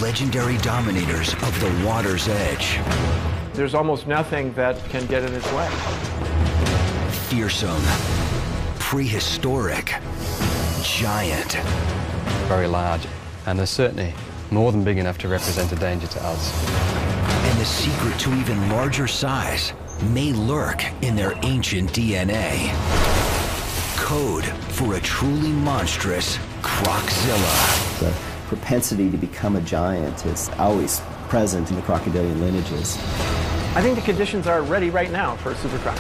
legendary dominators of the water's edge. There's almost nothing that can get in its way. Fearsome, prehistoric, giant. Very large, and they're certainly more than big enough to represent a danger to us. And the secret to even larger size may lurk in their ancient DNA. Code for a truly monstrous Croczilla. The propensity to become a giant is always present in the crocodilian lineages. I think the conditions are ready right now for a super croc.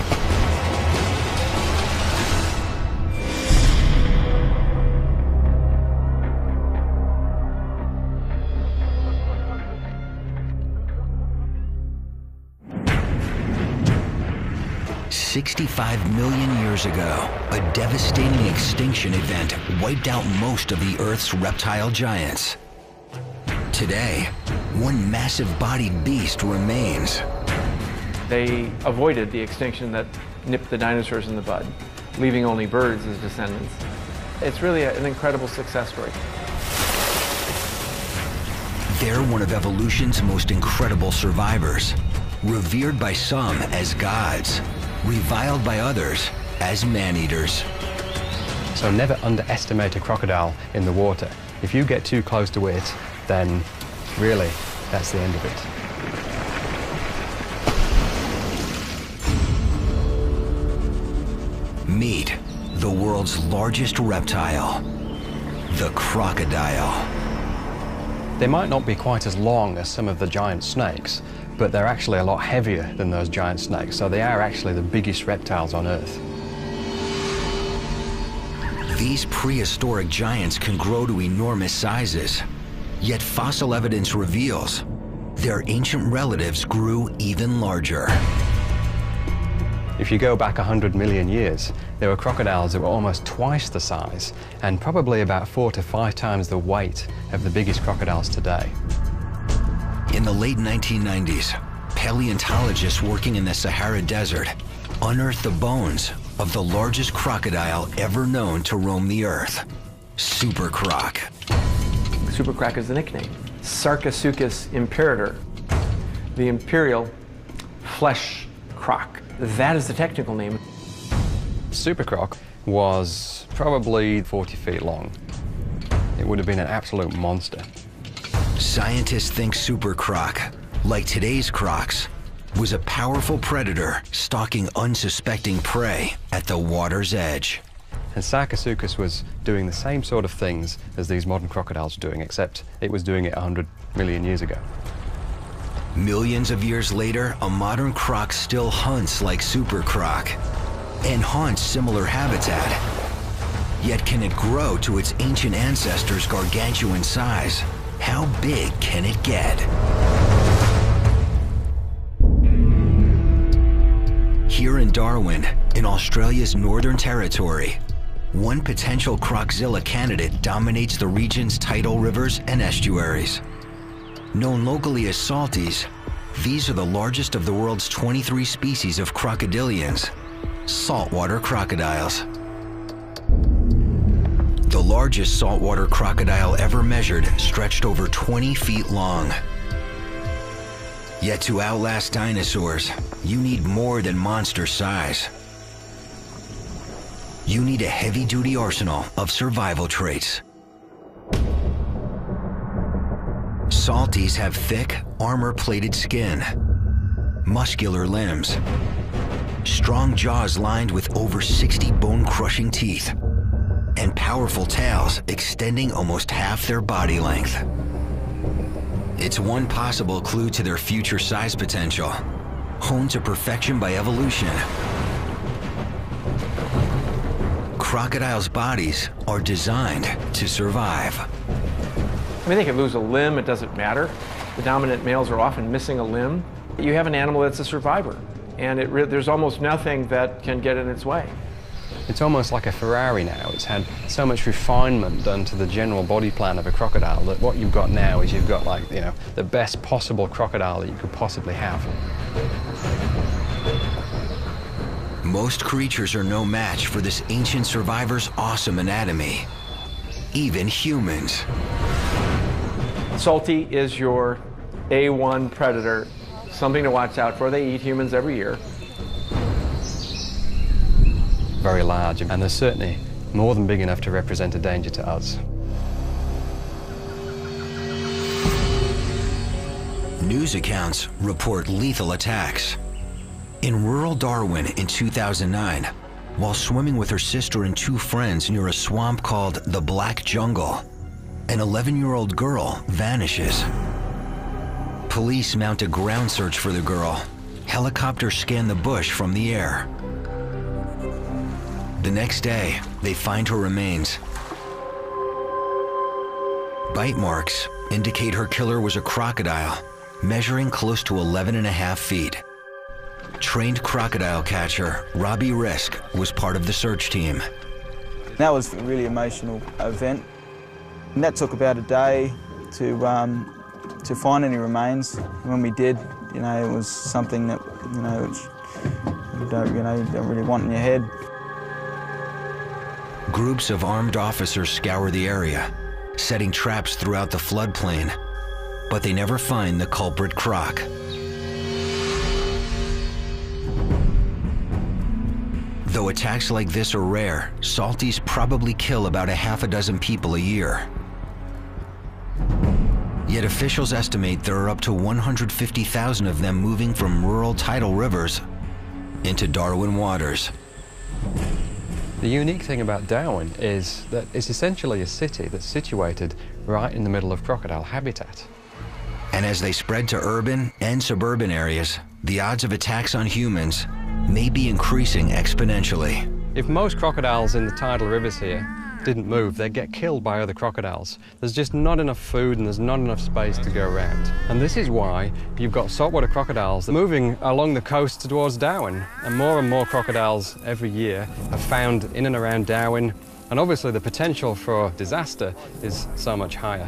65 million years ago, a devastating extinction event wiped out most of the Earth's reptile giants. Today, one massive-bodied beast remains. They avoided the extinction that nipped the dinosaurs in the bud, leaving only birds as descendants. It's really an incredible success story. They're one of evolution's most incredible survivors, revered by some as gods, reviled by others as man-eaters. So never underestimate a crocodile in the water. If you get too close to it, then really, that's the end of it. Meet the world's largest reptile, the crocodile. They might not be quite as long as some of the giant snakes, but they're actually a lot heavier than those giant snakes, so they are actually the biggest reptiles on Earth. These prehistoric giants can grow to enormous sizes, yet fossil evidence reveals their ancient relatives grew even larger. If you go back 100 million years, there were crocodiles that were almost twice the size and probably about 4 to 5 times the weight of the biggest crocodiles today. In the late 1990s, paleontologists working in the Sahara Desert unearthed the bones of the largest crocodile ever known to roam the Earth, Super Croc. Super Croc is the nickname. Sarcosuchus imperator, the imperial flesh croc. That is the technical name. Super Croc was probably 40 feet long. It would have been an absolute monster. Scientists think Super Croc, like today's crocs, was a powerful predator stalking unsuspecting prey at the water's edge. And Sarcosuchus was doing the same sort of things as these modern crocodiles are doing, except it was doing it 100 million years ago. Millions of years later, a modern croc still hunts like Super Croc and haunts similar habitat. Yet can it grow to its ancient ancestors' gargantuan size? How big can it get? Here in Darwin, in Australia's Northern Territory, one potential Croczilla candidate dominates the region's tidal rivers and estuaries. Known locally as salties, these are the largest of the world's 23 species of crocodilians, saltwater crocodiles. The largest saltwater crocodile ever measured stretched over 20 feet long. Yet to outlast dinosaurs, you need more than monster size. You need a heavy-duty arsenal of survival traits. Salties have thick, armor-plated skin, muscular limbs, strong jaws lined with over 60 bone-crushing teeth, and powerful tails extending almost half their body length. It's one possible clue to their future size potential, honed to perfection by evolution. Crocodiles' bodies are designed to survive. I mean, they could lose a limb, it doesn't matter. The dominant males are often missing a limb. You have an animal that's a survivor, and there's almost nothing that can get in its way. It's almost like a Ferrari now. It's had so much refinement done to the general body plan of a crocodile that what you've got now is you've got, like, you know, the best possible crocodile that you could possibly have. Most creatures are no match for this ancient survivor's awesome anatomy. Even humans. Salty is your A1 predator, something to watch out for. They eat humans every year. Very large, and they're certainly more than big enough to represent a danger to us. News accounts report lethal attacks. In rural Darwin in 2009, while swimming with her sister and 2 friends near a swamp called the Black Jungle, an 11-year-old girl vanishes. Police mount a ground search for the girl. Helicopters scan the bush from the air. The next day, they find her remains. Bite marks indicate her killer was a crocodile, measuring close to 11.5 feet. Trained crocodile catcher Robbie Risk was part of the search team. That was a really emotional event. And that took about a day to find any remains. When we did, it was something that, which you don't really want in your head. Groups of armed officers scour the area, setting traps throughout the floodplain, but they never find the culprit croc. Though attacks like this are rare, salties probably kill about a half a dozen people a year. Yet officials estimate there are up to 150,000 of them moving from rural tidal rivers into Darwin waters. The unique thing about Darwin is that it's essentially a city that's situated right in the middle of crocodile habitat. And as they spread to urban and suburban areas, the odds of attacks on humans may be increasing exponentially. If most crocodiles in the tidal rivers here didn't move, they'd get killed by other crocodiles. There's just not enough food and there's not enough space to go around. And this is why you've got saltwater crocodiles moving along the coast towards Darwin. And more crocodiles every year are found in and around Darwin. And obviously the potential for disaster is so much higher.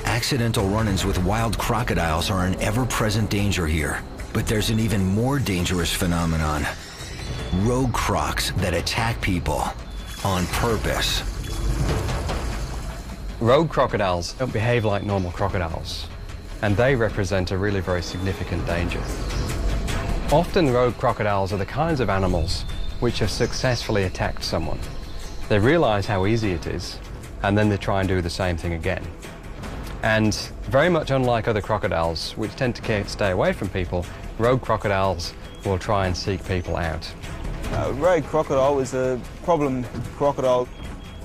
Accidental run-ins with wild crocodiles are an ever-present danger here. But there's an even more dangerous phenomenon. Rogue crocs that attack people on purpose. Rogue crocodiles don't behave like normal crocodiles, and they represent a really very significant danger. Often rogue crocodiles are the kinds of animals which have successfully attacked someone. They realize how easy it is, and then they try and do the same thing again. And very much unlike other crocodiles, which tend to stay away from people, rogue crocodiles will try and seek people out. Rogue crocodile is a problem crocodile.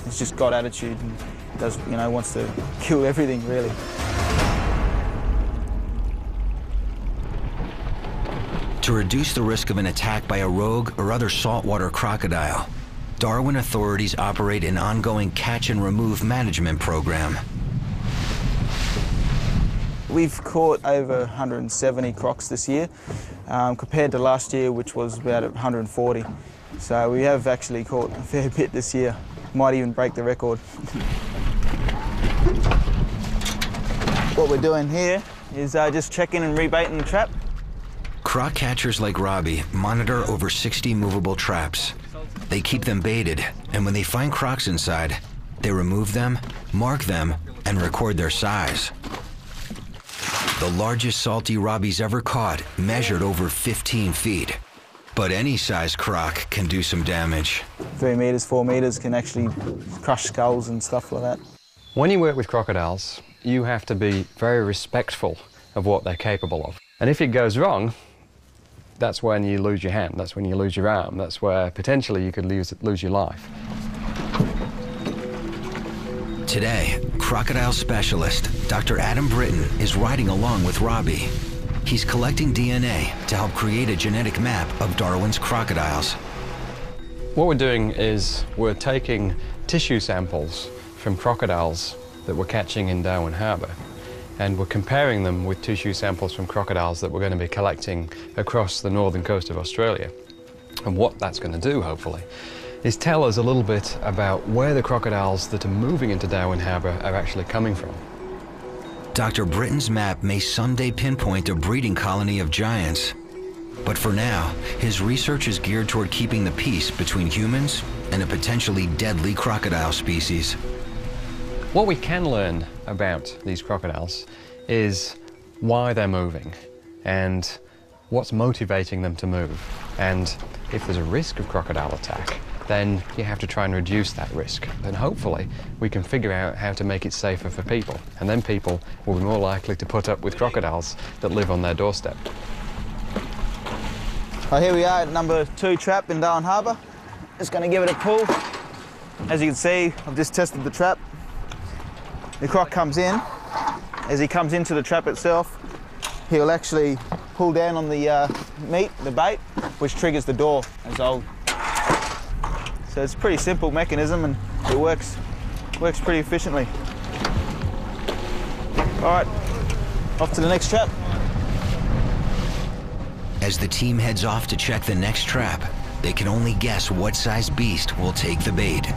It's just got attitude and does, wants to kill everything, really. To reduce the risk of an attack by a rogue or other saltwater crocodile, Darwin authorities operate an ongoing catch and remove management program. We've caught over 170 crocs this year, compared to last year, which was about 140. So we have actually caught a fair bit this year. Might even break the record. What we're doing here is just checking and rebaiting the trap. Croc catchers like Robbie monitor over 60 movable traps. They keep them baited, and when they find crocs inside, they remove them, mark them, and record their size. The largest salty Robbie's ever caught measured over 15 feet. But any size croc can do some damage. 3 meters, 4 meters can actually crush skulls and stuff like that. When you work with crocodiles, you have to be very respectful of what they're capable of. And if it goes wrong, that's when you lose your hand, that's when you lose your arm, that's where potentially you could lose your life. Today, crocodile specialist Dr. Adam Britton is riding along with Robbie. He's collecting DNA to help create a genetic map of Darwin's crocodiles. What we're doing is we're taking tissue samples from crocodiles that we're catching in Darwin Harbour, and we're comparing them with tissue samples from crocodiles that we're going to be collecting across the northern coast of Australia. And what that's going to do, hopefully, is tell us a little bit about where the crocodiles that are moving into Darwin Harbour are actually coming from. Dr. Britton's map may someday pinpoint a breeding colony of giants. But for now, his research is geared toward keeping the peace between humans and a potentially deadly crocodile species. What we can learn about these crocodiles is why they're moving and what's motivating them to move. And if there's a risk of crocodile attack, then you have to try and reduce that risk. Then hopefully we can figure out how to make it safer for people. And then people will be more likely to put up with crocodiles that live on their doorstep. Well, here we are at number 2 trap in Darwin Harbour. Just going to give it a pull. As you can see, I've just tested the trap. The croc comes in. As he comes into the trap itself, he'll actually pull down on the meat, the bait, which triggers the door as old. So it's a pretty simple mechanism and it works pretty efficiently. All right, off to the next trap. As the team heads off to check the next trap, they can only guess what size beast will take the bait.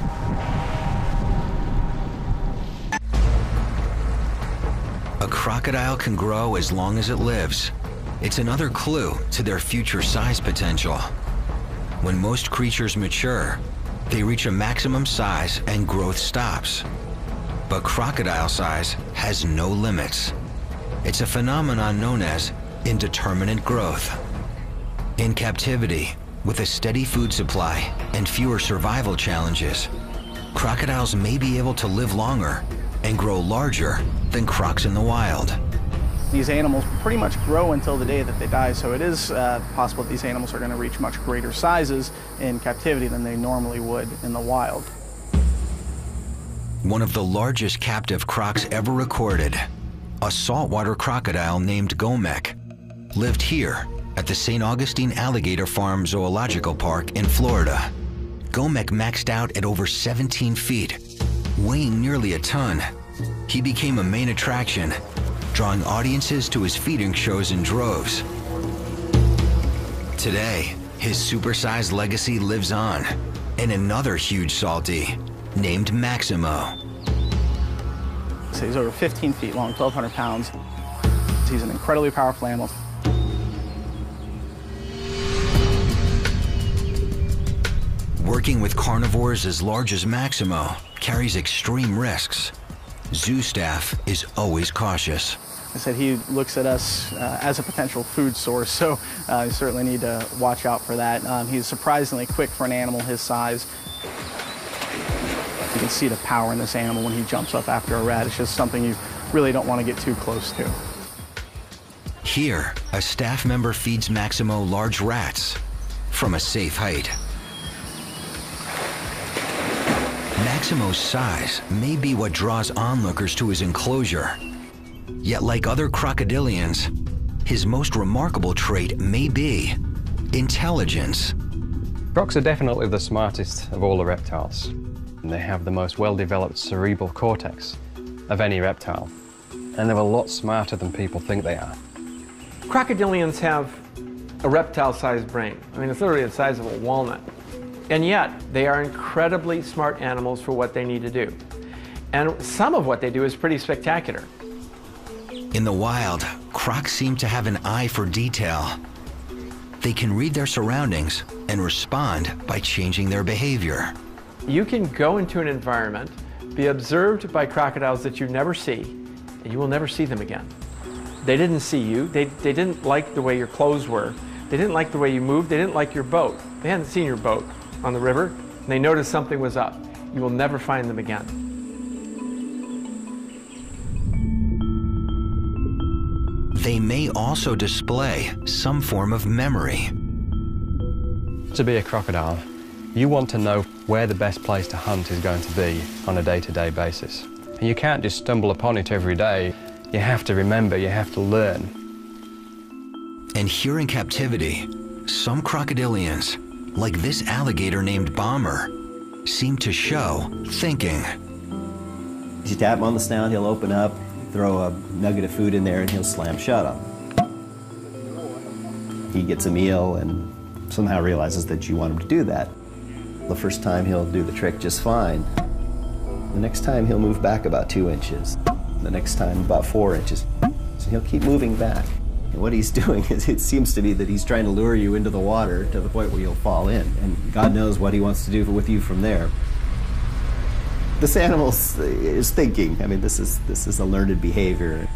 A crocodile can grow as long as it lives. It's another clue to their future size potential. When most creatures mature, they reach a maximum size and growth stops. But crocodile size has no limits. It's a phenomenon known as indeterminate growth. In captivity, with a steady food supply and fewer survival challenges, crocodiles may be able to live longer and grow larger than crocs in the wild. These animals pretty much grow until the day that they die, so it is possible that these animals are going to reach much greater sizes in captivity than they normally would in the wild. One of the largest captive crocs ever recorded, a saltwater crocodile named Gomek, lived here at the St. Augustine Alligator Farm Zoological Park in Florida. Gomek maxed out at over 17 feet, weighing nearly a ton. He became a main attraction, drawing audiences to his feeding shows in droves. Today, his supersized legacy lives on in another huge salty named Maximo. So he's over 15 feet long, 1,200 pounds. He's an incredibly powerful animal. Working with carnivores as large as Maximo carries extreme risks. Zoo staff is always cautious. I said he looks at us as a potential food source, so you certainly need to watch out for that. He's surprisingly quick for an animal his size. You can see the power in this animal when he jumps up after a rat. It's just something you really don't want to get too close to. Here, a staff member feeds Maximo large rats from a safe height. Maximo's size may be what draws onlookers to his enclosure. Yet like other crocodilians, his most remarkable trait may be intelligence. Crocs are definitely the smartest of all the reptiles. And they have the most well-developed cerebral cortex of any reptile. And they're a lot smarter than people think they are. Crocodilians have a reptile-sized brain. I mean, it's literally the size of a walnut. And yet, they are incredibly smart animals for what they need to do. And some of what they do is pretty spectacular. In the wild, crocs seem to have an eye for detail. They can read their surroundings and respond by changing their behavior. You can go into an environment, be observed by crocodiles that you never see, and you will never see them again. They didn't see you. They didn't like the way your clothes were. They didn't like the way you moved. They didn't like your boat. They hadn't seen your boat on the river, and they noticed something was up. You will never find them again. They may also display some form of memory. To be a crocodile, you want to know where the best place to hunt is going to be on a day-to-day basis. And you can't just stumble upon it every day. You have to remember, you have to learn. And here in captivity, some crocodilians, like this alligator named Bomber, seem to show thinking. You tap him on the snout, he'll open up, throw a nugget of food in there, and he'll slam shut on. He gets a meal and somehow realizes that you want him to do that. The first time he'll do the trick just fine. The next time he'll move back about 2 inches. The next time about 4 inches. So he'll keep moving back. And what he's doing is, it seems to be that he's trying to lure you into the water to the point where you'll fall in, and God knows what he wants to do with you from there. This animal is thinking. I mean, this is a learned behavior.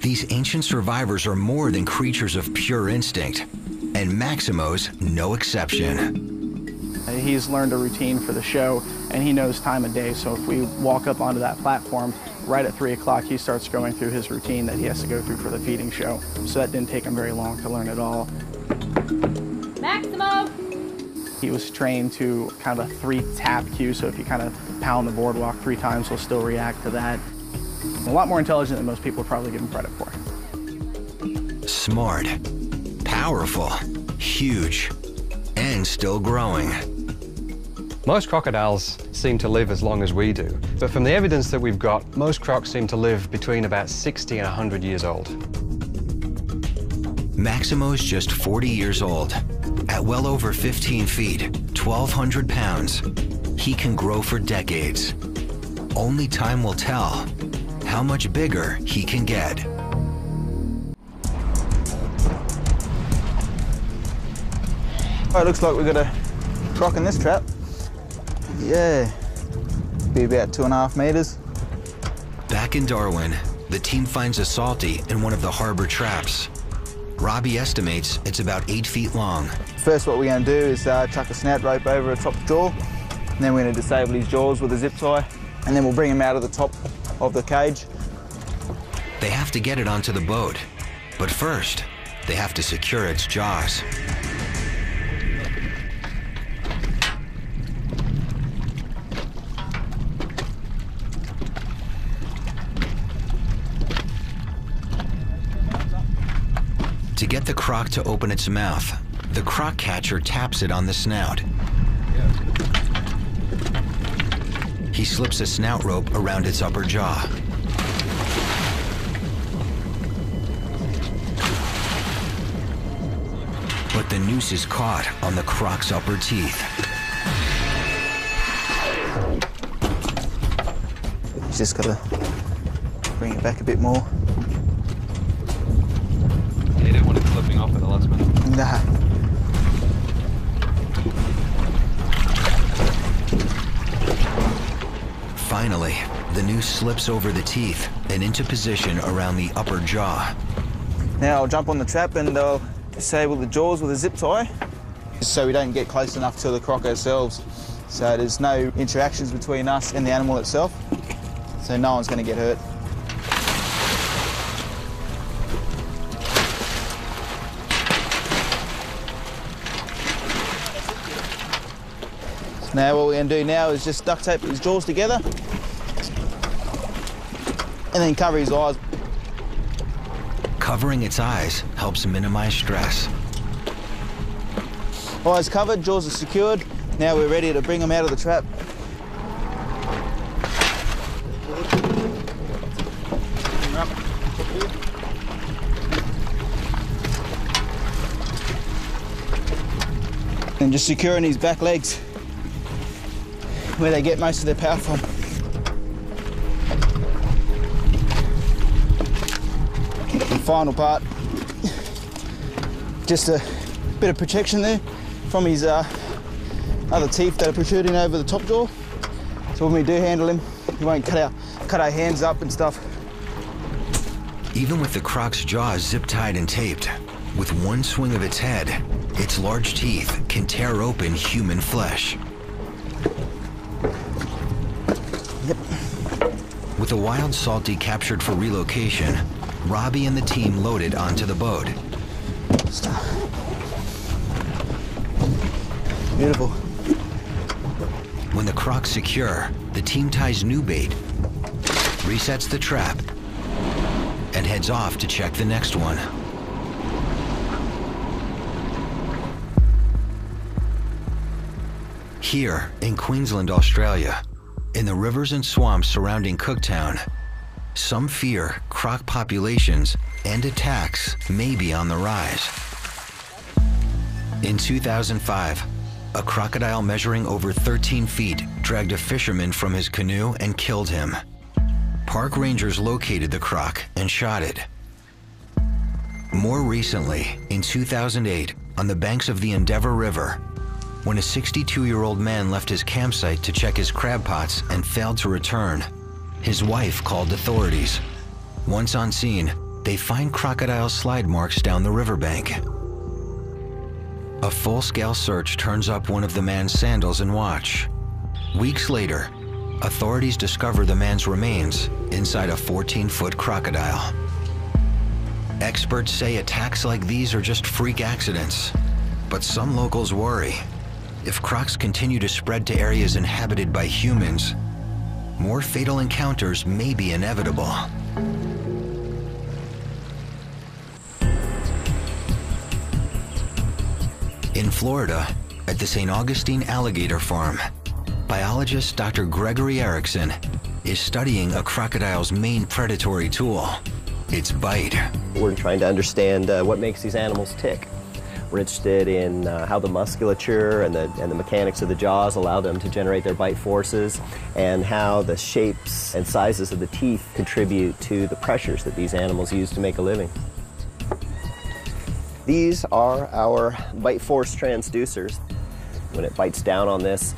These ancient survivors are more than creatures of pure instinct, and Maximo's no exception. He's learned a routine for the show, and he knows time of day, so if we walk up onto that platform, right at 3 o'clock, he starts going through his routine that he has to go through for the feeding show. So that didn't take him very long to learn it all. Maximo! He was trained to kind of a 3-tap cue, so if you kind of pound the boardwalk 3 times, he'll still react to that. A lot more intelligent than most people would probably give him credit for. Smart, powerful, huge, and still growing. Most crocodiles seem to live as long as we do, but from the evidence that we've got, most crocs seem to live between about 60 and 100 years old. Maximo's just 40 years old. At well over 15 feet, 1,200 pounds, he can grow for decades. Only time will tell how much bigger he can get. Oh, it looks like we've got a croc in this trap. Yeah, be about 2.5 meters. Back in Darwin, the team finds a salty in one of the harbor traps. Robbie estimates it's about 8 feet long. First, what we're going to do is chuck a snout rope over the top jaw, and then we're going to disable his jaws with a zip tie, and then we'll bring him out of the top of the cage. They have to get it onto the boat, but first, they have to secure its jaws. To get the croc to open its mouth, the croc catcher taps it on the snout. He slips a snout rope around its upper jaw. But the noose is caught on the croc's upper teeth. You just got to bring it back a bit more. You don't want it slipping off at the last minute. Nah. Finally, the noose slips over the teeth and into position around the upper jaw. Now I'll jump on the trap and I'll disable the jaws with a zip tie, so we don't get close enough to the croc ourselves. So there's no interactions between us and the animal itself, so no one's going to get hurt. So now what we're going to do now is just duct tape his jaws together and then cover his eyes. Covering its eyes helps minimize stress. Eyes covered, jaws are secured. Now we're ready to bring them out of the trap. And just securing his back legs, where they get most of their power from. The final part, just a bit of protection there from his other teeth that are protruding over the top jaw. So when we do handle him, he won't cut our hands up and stuff. Even with the croc's jaws zip-tied and taped, with one swing of its head, its large teeth can tear open human flesh. Yep. With the wild salty captured for relocation, Robbie and the team loaded onto the boat. Beautiful. When the croc's secure, the team ties new bait, resets the trap, and heads off to check the next one. Here in Queensland, Australia, in the rivers and swamps surrounding Cooktown, some fear croc populations and attacks may be on the rise. In 2005, a crocodile measuring over 13 feet dragged a fisherman from his canoe and killed him. park rangers located the croc and shot it. More recently, in 2008, on the banks of the Endeavor River, when a 62-year-old man left his campsite to check his crab pots and failed to return, his wife called authorities. Once on scene, they find crocodile slide marks down the riverbank. A full-scale search turns up one of the man's sandals and watch. Weeks later, authorities discover the man's remains inside a 14-foot crocodile. Experts say attacks like these are just freak accidents, but some locals worry. If crocs continue to spread to areas inhabited by humans, more fatal encounters may be inevitable. In Florida, at the St. Augustine Alligator Farm, biologist Dr. Gregory Erickson is studying a crocodile's main predatory tool, its bite. We're trying to understand what makes these animals tick. We're interested in how the musculature and the mechanics of the jaws allow them to generate their bite forces, and how the shapes and sizes of the teeth contribute to the pressures that these animals use to make a living. These are our bite force transducers. When it bites down on this,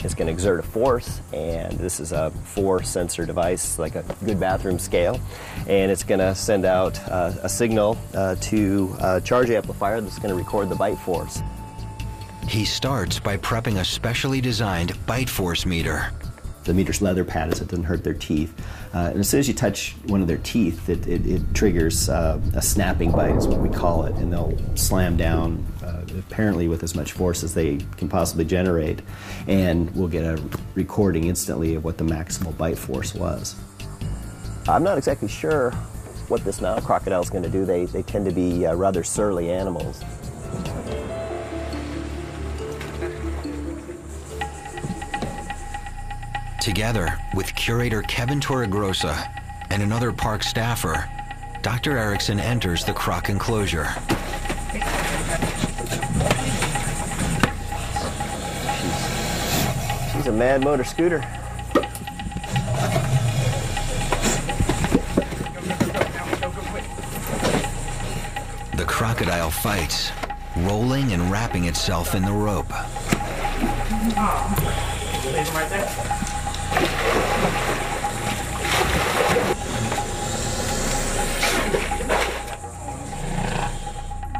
it's going to exert a force, and this is a 4-sensor device, like a good bathroom scale, and it's going to send out a signal to a charge amplifier that's going to record the bite force. He starts by prepping a specially designed bite force meter. The meter's leather pad so it doesn't hurt their teeth. And as soon as you touch one of their teeth, it triggers a snapping bite, is what we call it, and they'll slam down apparently with as much force as they can possibly generate, and we'll get a recording instantly of what the maximal bite force was. I'm not exactly sure what this Nile crocodile is going to do. They tend to be rather surly animals. Together with curator Kevin Torregrossa and another park staffer, Dr. Erickson enters the croc enclosure. She's a mad motor scooter. The crocodile fights, rolling and wrapping itself in the rope. Leave him right there.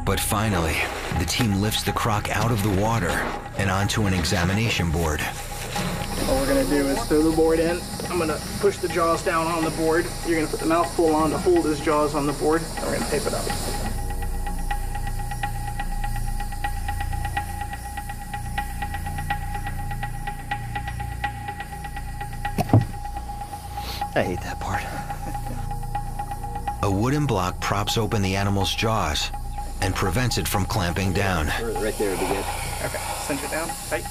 But finally, the team lifts the croc out of the water and onto an examination board. What we're going to do is throw the board in. I'm going to push the jaws down on the board. You're going to put the mouth pull on to hold his jaws on the board, and we're going to tape it up. I hate that part. A wooden block props open the animal's jaws and prevents it from clamping down. Right there would be good. Okay, cinch it down, tight.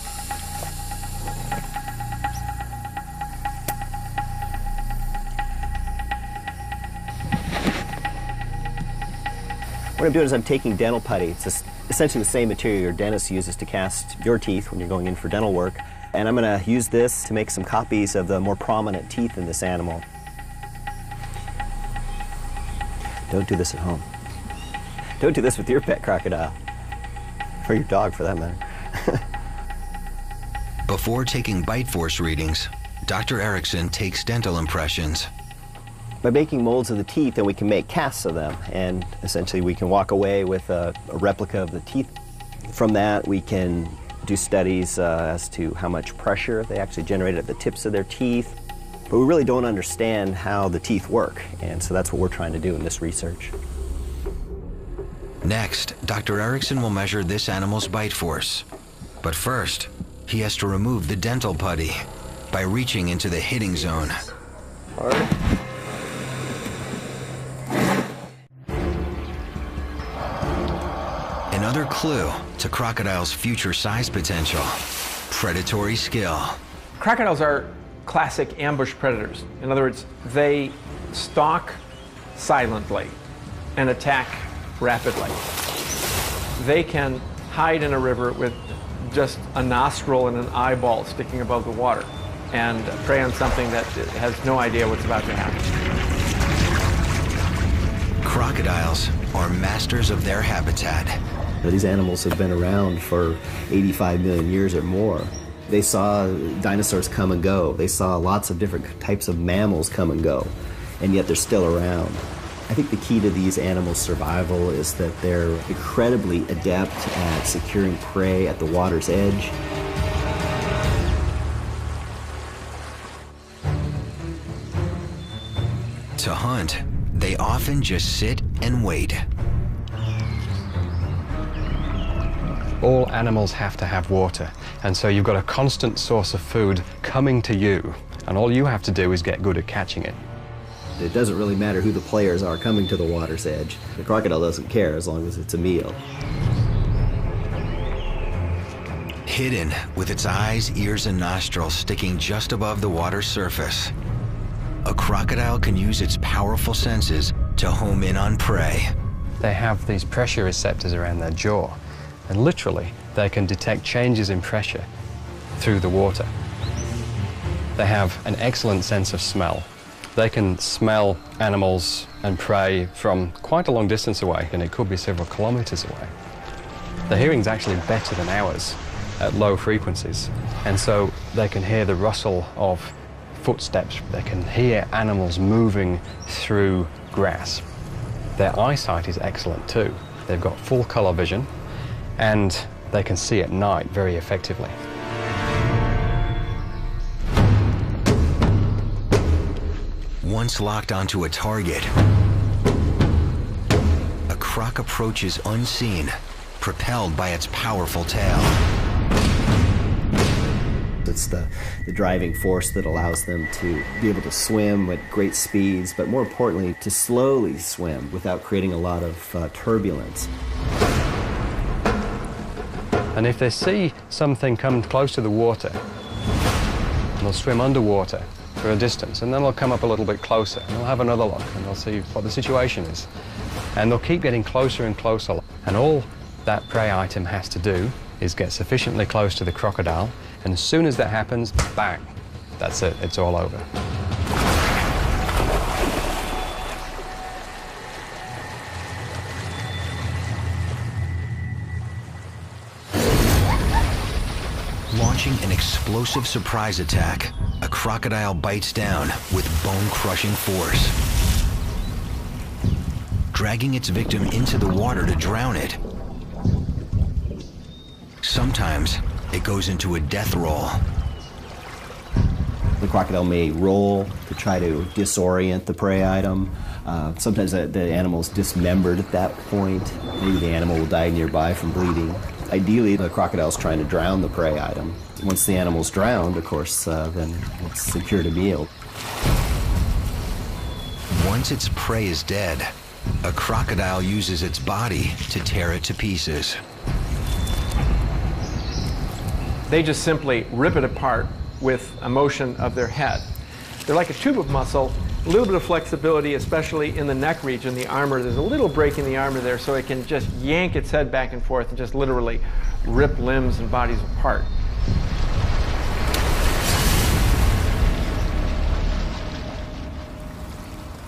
What I'm doing is I'm taking dental putty. It's essentially the same material your dentist uses to cast your teeth when you're going in for dental work. And I'm going to use this to make some copies of the more prominent teeth in this animal. Don't do this at home. Don't do this with your pet crocodile. Or your dog, for that matter. Before taking bite force readings, Dr. Erickson takes dental impressions. By making molds of the teeth, then we can make casts of them, and essentially we can walk away with a replica of the teeth. From that, we can do studies as to how much pressure they actually generated at the tips of their teeth. But we really don't understand how the teeth work, and so that's what we're trying to do in this research. Next, Dr. Erickson will measure this animal's bite force. But first, he has to remove the dental putty by reaching into the hitting zone. Hard. Another clue to crocodile's future size potential: predatory skill. Crocodiles are classic ambush predators. In other words, they stalk silently and attack rapidly. They can hide in a river with just a nostril and an eyeball sticking above the water. and prey on something that has no idea what's about to happen. Crocodiles are masters of their habitat. These animals have been around for 85 million years or more. They saw dinosaurs come and go. They saw lots of different types of mammals come and go, and yet they're still around. I think the key to these animals' survival is that they're incredibly adept at securing prey at the water's edge. To hunt, they often just sit and wait. All animals have to have water, and so you've got a constant source of food coming to you, and all you have to do is get good at catching it. It doesn't really matter who the players are coming to the water's edge. The crocodile doesn't care as long as it's a meal. Hidden with its eyes, ears, and nostrils sticking just above the water's surface, a crocodile can use its powerful senses to home in on prey. They have these pressure receptors around their jaw, and literally they can detect changes in pressure through the water. They have an excellent sense of smell. They can smell animals and prey from quite a long distance away, and it could be several kilometers away. Their hearing's actually better than ours at low frequencies, and so they can hear the rustle of footsteps. They can hear animals moving through grass. Their eyesight is excellent too. They've got full color vision, and they can see at night very effectively. Once locked onto a target, a croc approaches unseen, propelled by its powerful tail. It's the driving force that allows them to be able to swim at great speeds, but more importantly, to slowly swim without creating a lot of turbulence. And if they see something come close to the water, they'll swim underwater for a distance, and then they'll come up a little bit closer, and they'll have another look, and they'll see what the situation is. And they'll keep getting closer and closer. And all that prey item has to do is get sufficiently close to the crocodile, and as soon as that happens, bang, that's it, it's all over. Launching an explosive surprise attack, a crocodile bites down with bone-crushing force, dragging its victim into the water to drown it. Sometimes it goes into a death roll. The crocodile may roll to try to disorient the prey item. Sometimes the animal's dismembered at that point. Maybe the animal will die nearby from bleeding. Ideally, the crocodile's trying to drown the prey item. Once the animal's drowned, of course, then it's secured a meal. Once its prey is dead, a crocodile uses its body to tear it to pieces. They just simply rip it apart with a motion of their head. They're like a tube of muscle, a little bit of flexibility, especially in the neck region, the armor. There's a little break in the armor there, so it can just yank its head back and forth and just literally rip limbs and bodies apart.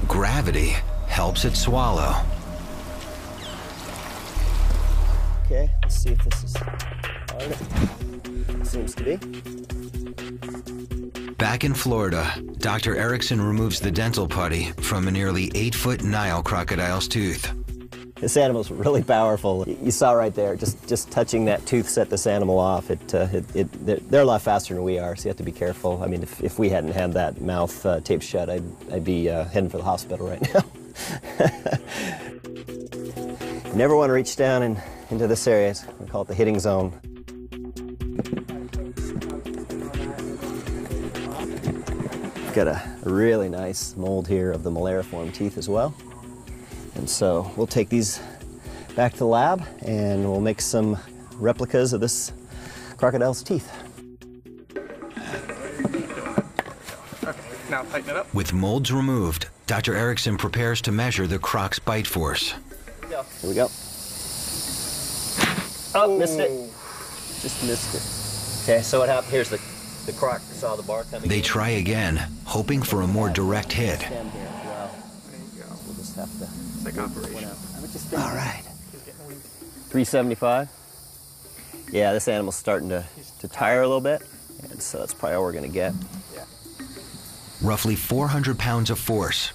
Gravity helps it swallow. Okay, let's see if this is hard. Seems to be. Back in Florida, Dr. Erickson removes the dental putty from a nearly 8-foot Nile crocodile's tooth. This animal's really powerful. You saw right there, just touching that tooth set this animal off. They're a lot faster than we are, so you have to be careful. I mean, if we hadn't had that mouth taped shut, I'd be heading for the hospital right now. You never want to reach down into this area. We call it the hitting zone. Got a really nice mold here of the malariform teeth as well. And so we'll take these back to the lab and we'll make some replicas of this crocodile's teeth. Okay, now tighten it up. With molds removed, Dr. Erickson prepares to measure the croc's bite force. Here we go. Oh, missed it. Just missed it. Okay, so what happened? Here's the The croc saw the bar coming. They try again, hoping for a more direct hit. There you go. We'll just have to. It's like operation. All right. 375. Yeah, this animal's starting to tire a little bit, and so that's probably all we're going to get. Roughly 400 pounds of force.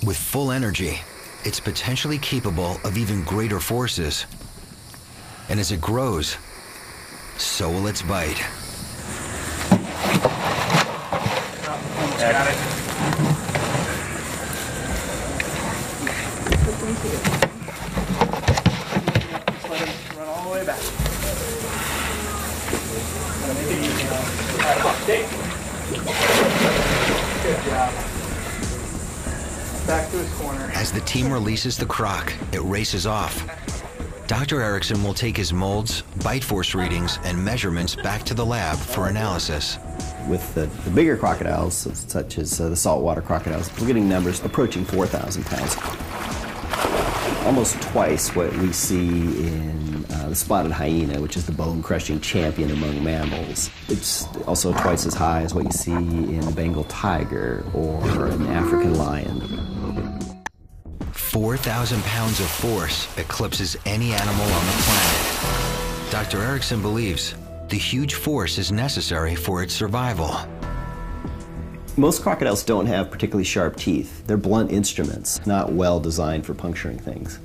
With full energy, it's potentially capable of even greater forces. And as it grows, so will its bite. Got it. Just let him run all the way back. Good job. Back to his corner. As the team releases the croc, it races off. Dr. Erickson will take his molds, bite force readings, and measurements back to the lab for analysis. With the bigger crocodiles, such as the saltwater crocodiles, we're getting numbers approaching 4,000 pounds. Almost twice what we see in the spotted hyena, which is the bone-crushing champion among mammals. It's also twice as high as what you see in the Bengal tiger or an African lion. 4,000 pounds of force eclipses any animal on the planet. Dr. Erickson believes the huge force is necessary for its survival. Most crocodiles don't have particularly sharp teeth. They're blunt instruments, not well designed for puncturing things.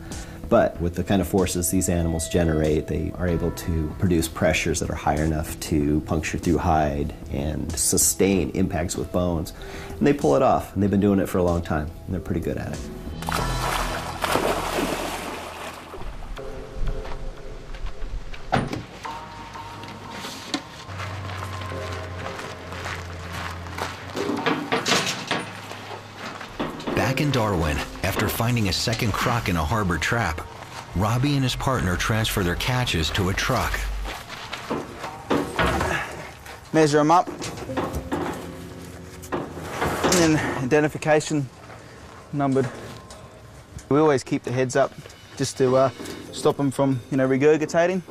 But with the kind of forces these animals generate, they are able to produce pressures that are high enough to puncture through hide and sustain impacts with bones. And they pull it off, and they've been doing it for a long time, and they're pretty good at it. Back in Darwin, after finding a second croc in a harbor trap, Robbie and his partner transfer their catches to a truck. Measure them up. And then identification numbered. We always keep the heads up just to stop them from, regurgitating.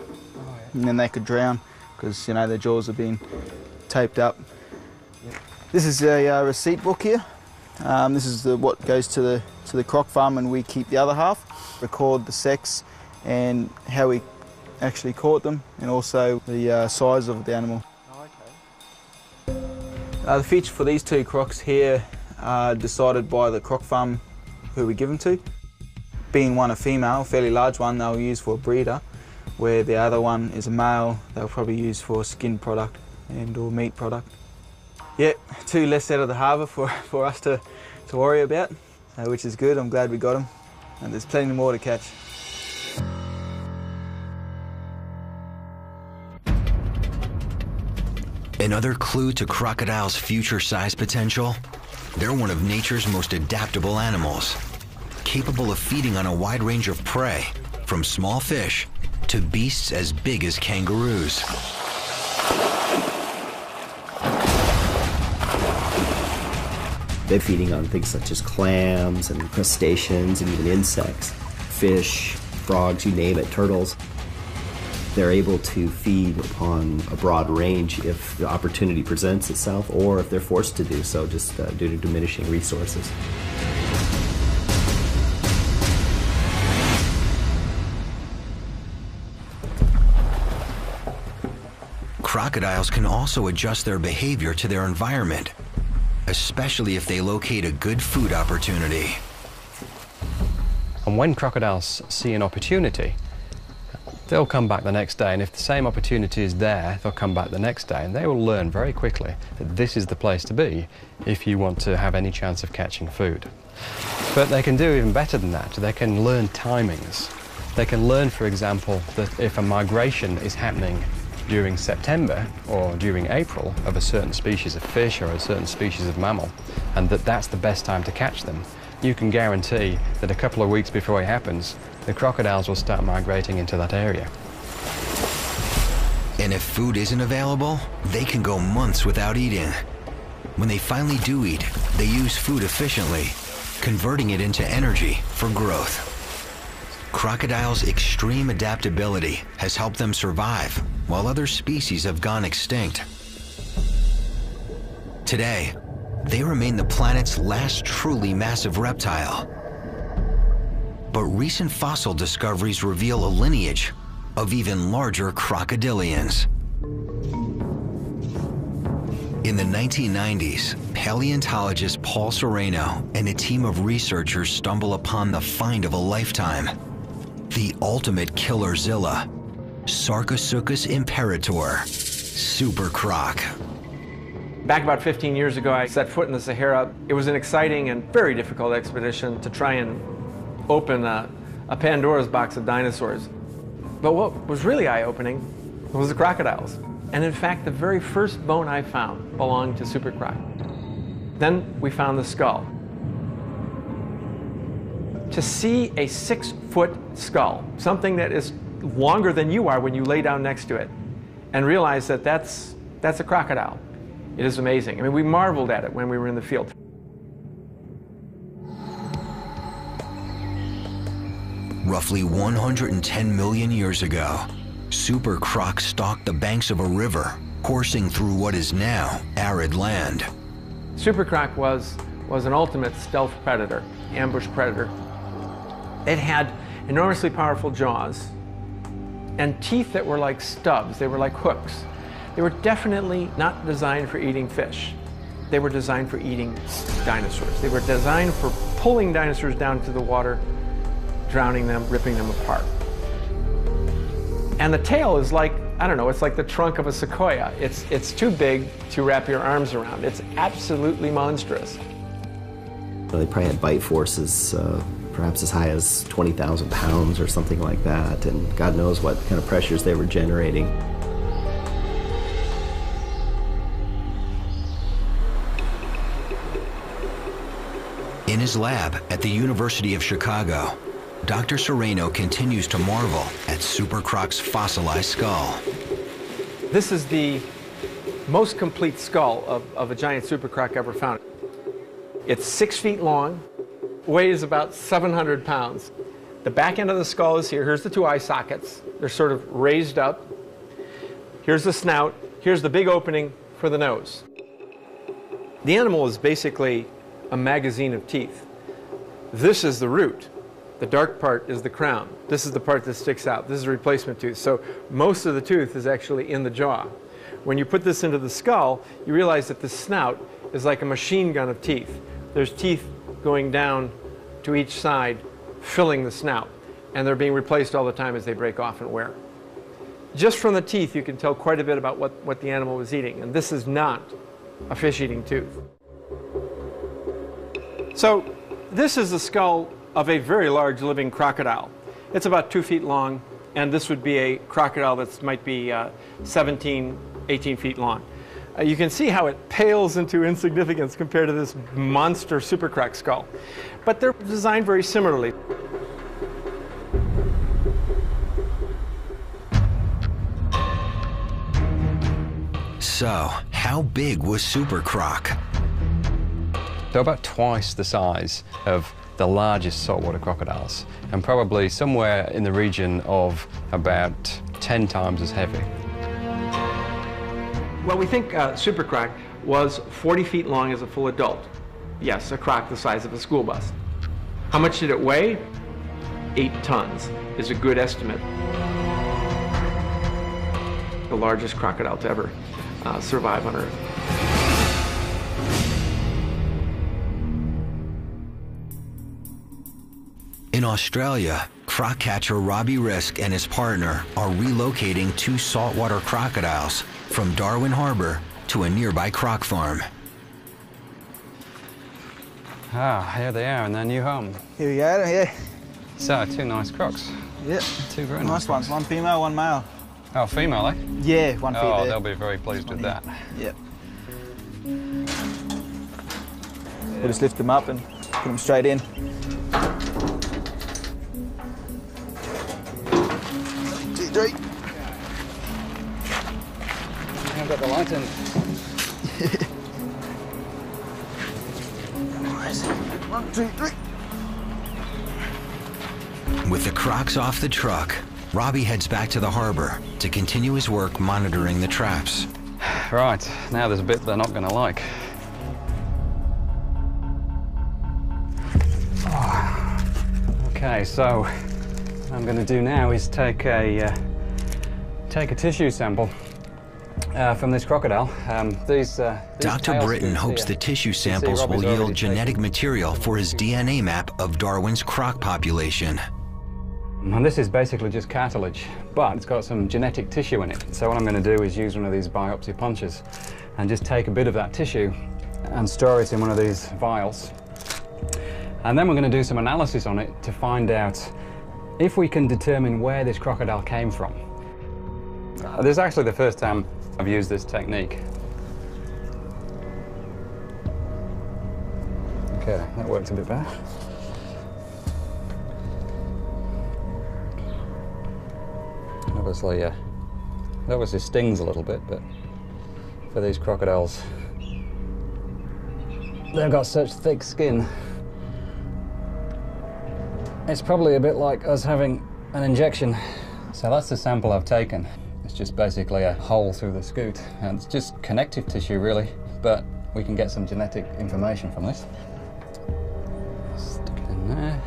And then they could drown because, their jaws are being taped up. This is a receipt book here. This is what goes to the croc farm, and we keep the other half. Record the sex and how we actually caught them, and also the size of the animal. The feature for these two crocs here are decided by the croc farm who we give them to. Being one a female, a fairly large one, they'll use for a breeder, where the other one is a male, they'll probably use for a skin product and or meat product. Yeah, two less out of the harbour for us to worry about, which is good. I'm glad we got them, and there's plenty more to catch. Another clue to crocodiles' future size potential? They're one of nature's most adaptable animals, capable of feeding on a wide range of prey, from small fish to beasts as big as kangaroos. They're feeding on things such as clams and crustaceans and even insects, fish, frogs, you name it, turtles. They're able to feed on a broad range if the opportunity presents itself, or if they're forced to do so just due to diminishing resources. Crocodiles can also adjust their behavior to their environment, especially if they locate a good food opportunity. And when crocodiles see an opportunity, they'll come back the next day, and if the same opportunity is there, they'll come back the next day, and they will learn very quickly that this is the place to be if you want to have any chance of catching food. But they can do even better than that. They can learn timings. They can learn, for example, that if a migration is happening during September or during April of a certain species of fish or a certain species of mammal, and that's the best time to catch them, you can guarantee that a couple of weeks before it happens, the crocodiles will start migrating into that area. And if food isn't available, they can go months without eating. When they finally do eat, they use food efficiently, converting it into energy for growth. Crocodiles' extreme adaptability has helped them survive, while other species have gone extinct. Today, they remain the planet's last truly massive reptile. But recent fossil discoveries reveal a lineage of even larger crocodilians. In the 1990s, paleontologist Paul Sereno and a team of researchers stumble upon the find of a lifetime, the ultimate killerzilla, Sarcosuchus imperator, super croc. Back about 15 years ago, I set foot in the Sahara. It was an exciting and very difficult expedition to try and open a Pandora's box of dinosaurs. But what was really eye-opening was the crocodiles. And in fact, the very first bone I found belonged to super croc. Then we found the skull. To see a 6-foot skull, something that is longer than you are when you lay down next to it, and realize that that's a crocodile, it is amazing. I mean, we marveled at it when we were in the field. Roughly 110 million years ago, super croc stalked the banks of a river, coursing through what is now arid land. Super croc was an ultimate stealth predator, ambush predator. It had enormously powerful jaws and teeth that were like stubs. They were like hooks. They were definitely not designed for eating fish. They were designed for eating dinosaurs. They were designed for pulling dinosaurs down to the water, drowning them, ripping them apart. And the tail is like, I don't know, it's like the trunk of a sequoia. It's too big to wrap your arms around. It's absolutely monstrous. They probably had bite forces perhaps as high as 20,000 pounds or something like that, and God knows what kind of pressures they were generating. In his lab at the University of Chicago, Dr. Sereno continues to marvel at super croc's fossilized skull. This is the most complete skull of a giant super croc ever found. It's 6 feet long, weighs about 700 pounds. The back end of the skull is here. Here's the 2 eye sockets. They're sort of raised up. Here's the snout. Here's the big opening for the nose. The animal is basically a magazine of teeth. This is the root. The dark part is the crown. This is the part that sticks out. This is a replacement tooth. So most of the tooth is actually in the jaw. When you put this into the skull, you realize that the snout is like a machine gun of teeth. There's teeth going down to each side, filling the snout. And they're being replaced all the time as they break off and wear. Just from the teeth, you can tell quite a bit about what the animal was eating. And this is not a fish-eating tooth. So this is the skull of a very large living crocodile. It's about 2 feet long, and this would be a crocodile that might be 17, 18 feet long. You can see how it pales into insignificance compared to this monster super croc skull. But they're designed very similarly. So, how big was super croc? They're about twice the size of the largest saltwater crocodiles, and probably somewhere in the region of about 10 times as heavy. Well, we think super croc was 40 feet long as a full adult. Yes, a croc the size of a school bus. How much did it weigh? 8 tons is a good estimate. The largest crocodile to ever survive on Earth. In Australia, croc catcher Robbie Risk and his partner are relocating 2 saltwater crocodiles from Darwin Harbor to a nearby croc farm. Ah, here they are in their new home. Here we go, yeah. So, 2 nice crocs. Yeah. 2 very Nice ones. One female, one male. Oh, female, eh? Yeah, one female. Oh, they'll be very pleased with that. Yep. We'll just lift them up and put them straight in. G3. I've got the light in. Nice. 1, 2, 3. With the crocs off the truck, Robbie heads back to the harbor to continue his work monitoring the traps. Right, now there's a bit they're not going to like. Okay, so what I'm going to do now is take a tissue sample from this crocodile. These Dr. Britton hopes the tissue samples will yield genetic material for his DNA map of Darwin's croc population. And this is basically just cartilage, but it's got some genetic tissue in it. So what I'm going to do is use one of these biopsy punches and just take a bit of that tissue and store it in one of these vials. And then we're going to do some analysis on it to find out if we can determine where this crocodile came from. This is actually the first time I've used this technique. Okay, that worked a bit better. Obviously, it obviously stings a little bit, but for these crocodiles, they've got such thick skin. It's probably a bit like us having an injection. So that's the sample I've taken. It's just basically a hole through the scoot, and it's just connective tissue really, but we can get some genetic information from this. Stick it in there.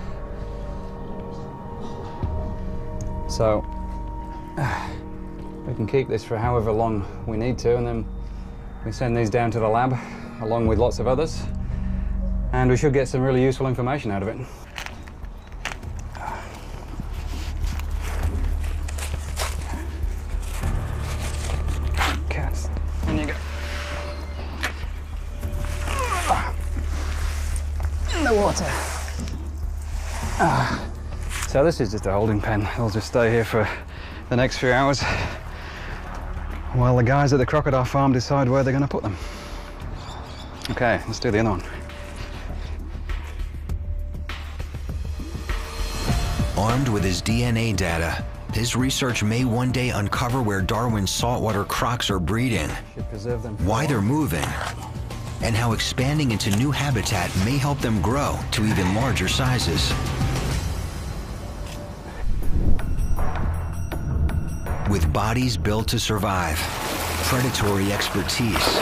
So we can keep this for however long we need to, and then we send these down to the lab along with lots of others, and we should get some really useful information out of it. Cats, in you go. In the water. So this is just a holding pen. It'll just stay here for the next few hours while the guys at the crocodile farm decide where they're going to put them. Okay, let's do the other one. Armed with his DNA data, his research may one day uncover where Darwin's saltwater crocs are breeding, Should preserve them why they're moving, and how expanding into new habitat may help them grow to even larger sizes. With bodies built to survive, predatory expertise,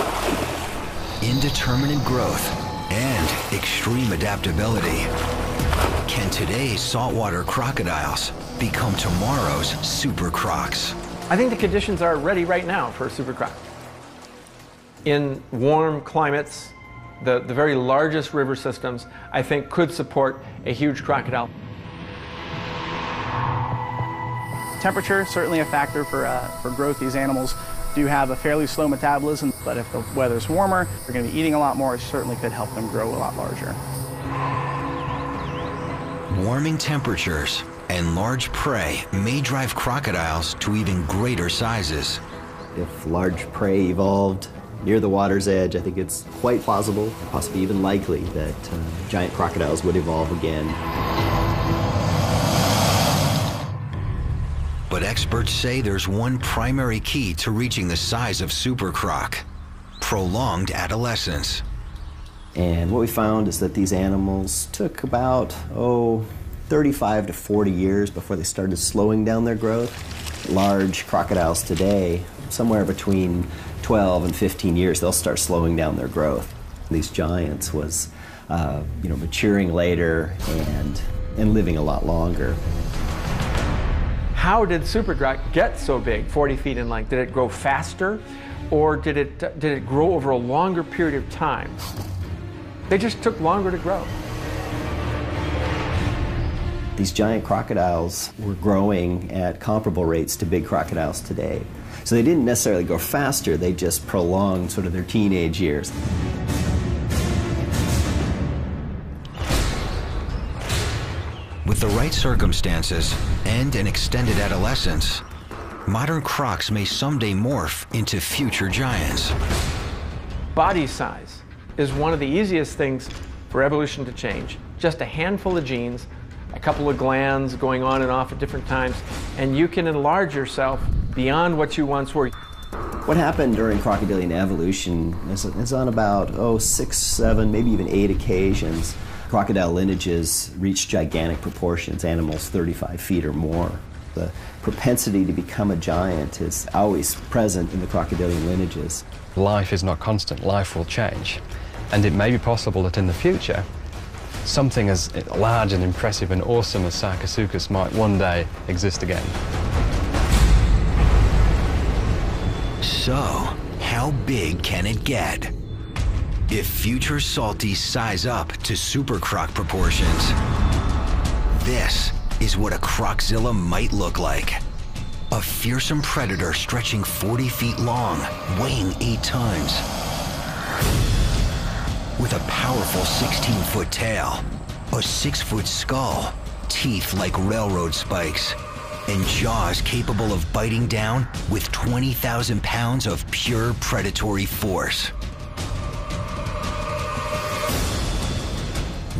indeterminate growth, and extreme adaptability, can today's saltwater crocodiles become tomorrow's super crocs? I think the conditions are ready right now for a super croc. In warm climates, the very largest river systems, I think, could support a huge crocodile. Temperature is certainly a factor for growth. These animals do have a fairly slow metabolism, but if the weather's warmer, they're going to be eating a lot more. It certainly could help them grow a lot larger. Warming temperatures and large prey may drive crocodiles to even greater sizes. If large prey evolved near the water's edge, I think it's quite plausible, possibly even likely, that giant crocodiles would evolve again. But experts say there's one primary key to reaching the size of super croc: prolonged adolescence. And what we found is that these animals took about, 35 to 40 years before they started slowing down their growth. Large crocodiles today, somewhere between 12 and 15 years, they'll start slowing down their growth. These giants was, maturing later and living a lot longer. How did super croc get so big, 40 feet in length? Did it grow faster, or did it grow over a longer period of time? They just took longer to grow. These giant crocodiles were growing at comparable rates to big crocodiles today. So they didn't necessarily grow faster, they just prolonged sort of their teenage years. With the right circumstances and an extended adolescence, modern crocs may someday morph into future giants. Body size is one of the easiest things for evolution to change. Just a handful of genes, a couple of glands going on and off at different times, and you can enlarge yourself beyond what you once were. What happened during crocodilian evolution is on about 6, 7, maybe even 8 occasions. Crocodile lineages reached gigantic proportions, animals 35 feet or more. The propensity to become a giant is always present in the crocodilian lineages. Life is not constant, life will change. And it may be possible that in the future, something as large and impressive and awesome as Sarcosuchus might one day exist again. So, how big can it get? If future salties size up to super croc proportions, this is what a Croczilla might look like. A fearsome predator stretching 40 feet long, weighing 8 tons. With a powerful 16-foot tail, a 6-foot skull, teeth like railroad spikes, and jaws capable of biting down with 20,000 pounds of pure predatory force.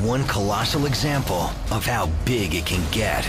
One colossal example of how big it can get.